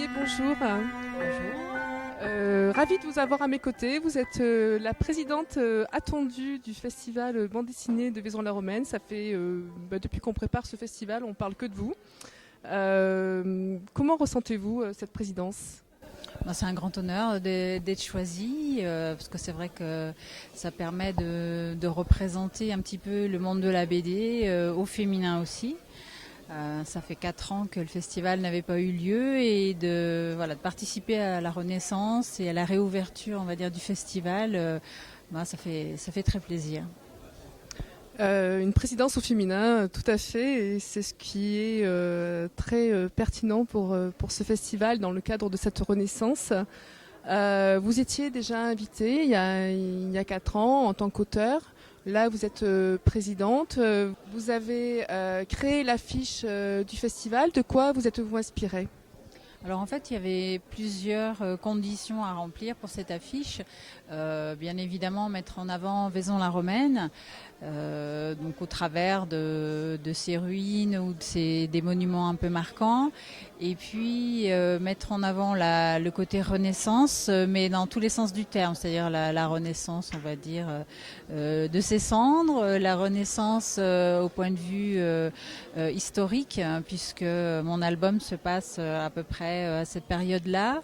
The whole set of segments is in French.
Tillier, bonjour. Bonjour. Ravie de vous avoir à mes côtés. Vous êtes la présidente attendue du festival bande dessinée de Vaison-la-Romaine. Ça fait depuis qu'on prépare ce festival, on parle que de vous. Comment ressentez-vous cette présidence? C'est un grand honneur d'être choisie parce que c'est vrai que ça permet de représenter un petit peu le monde de la BD au féminin aussi. Ça fait 4 ans que le festival n'avait pas eu lieu et de participer à la renaissance et à la réouverture, on va dire, du festival, ça fait très plaisir. Une présidence au féminin, tout à fait, et c'est ce qui est très pertinent pour ce festival dans le cadre de cette renaissance. Vous étiez déjà invité il y a 4 ans en tant qu'auteur. Là, vous êtes présidente. Vous avez créé l'affiche du festival. De quoi vous êtes-vous inspirée? Alors en fait, il y avait plusieurs conditions à remplir pour cette affiche. Bien évidemment, mettre en avant Vaison-la-Romaine, donc au travers de ses ruines ou des monuments un peu marquants. Et puis mettre en avant le côté Renaissance, mais dans tous les sens du terme, c'est-à-dire la Renaissance, on va dire, de ses cendres, la Renaissance au point de vue historique, hein, puisque mon album se passe à peu près à cette période-là.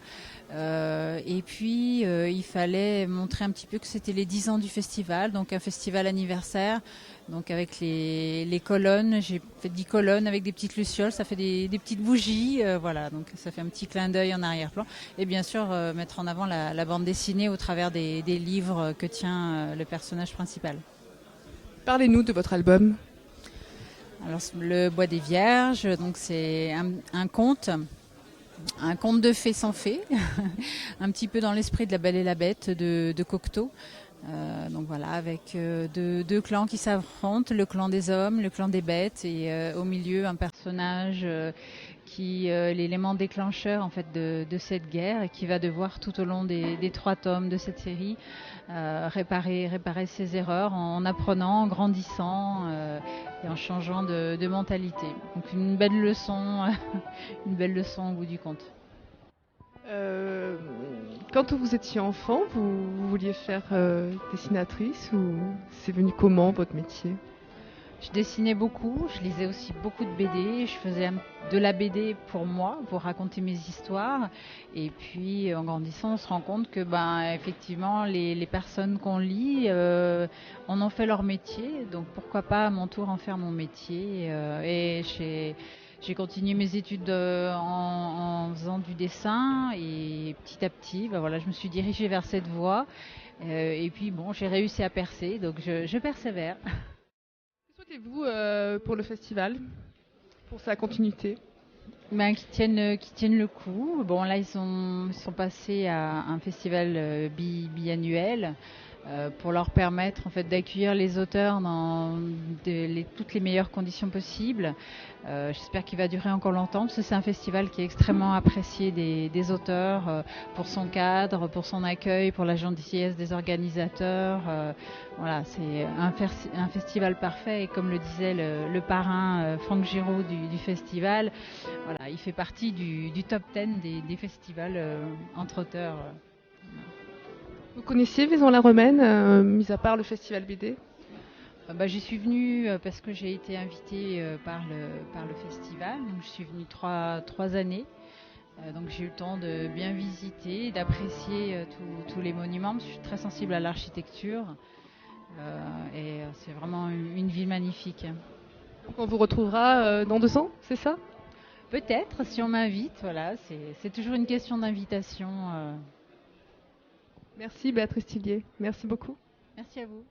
Et puis il fallait montrer un petit peu que c'était les 10 ans du festival, donc un festival anniversaire, donc avec les colonnes. J'ai fait 10 colonnes avec des petites lucioles, ça fait des petites bougies, voilà, donc ça fait un petit clin d'œil en arrière-plan. Et bien sûr mettre en avant la bande dessinée au travers des livres que tient le personnage principal. Parlez-nous de votre album. Alors le Bois des Vierges, donc c'est un conte. Un conte de fées sans fées, un petit peu dans l'esprit de La Belle et la Bête de Cocteau. Donc voilà, avec deux clans qui s'affrontent, le clan des hommes, le clan des bêtes, et au milieu un personnage qui est l'élément déclencheur en fait de cette guerre et qui va devoir tout au long des 3 tomes de cette série réparer ses erreurs en apprenant, en grandissant et en changeant de mentalité. Donc une belle leçon, une belle leçon au bout du compte. Euh, Quand vous étiez enfant, vous vouliez faire dessinatrice ou c'est venu comment votre métier? Je dessinais beaucoup, je lisais aussi beaucoup de BD, je faisais de la BD pour moi, pour raconter mes histoires. Et puis en grandissant, on se rend compte que effectivement, les personnes qu'on lit en ont fait leur métier. Donc pourquoi pas à mon tour en faire mon métier. Et j'ai continué mes études en faisant du dessin et petit à petit, je me suis dirigée vers cette voie. Et puis bon, j'ai réussi à percer, donc je persévère. Que souhaitez-vous pour le festival, pour sa continuité? Qui tiennent le coup. Bon, là, ils sont passés à un festival biannuel pour leur permettre en fait d'accueillir les auteurs dans toutes les meilleures conditions possibles. J'espère qu'il va durer encore longtemps parce que c'est un festival qui est extrêmement apprécié des auteurs pour son cadre, pour son accueil, pour la gentillesse des organisateurs. Voilà, c'est un festival parfait et comme le disait le parrain Franck Giraud du festival, voilà, il fait partie du top 10 des festivals entre auteurs. Vous connaissiez Vaison-la-Romaine, mis à part le festival BD? J'y suis venue parce que j'ai été invitée par le festival. Donc, je suis venue trois années. Donc j'ai eu le temps de bien visiter, d'apprécier tous les monuments. Je suis très sensible à l'architecture et c'est vraiment une ville magnifique. On vous retrouvera dans 2 ans, c'est ça? Peut-être si on m'invite, voilà, c'est toujours une question d'invitation. Merci Béatrice Tillier, merci beaucoup. Merci à vous.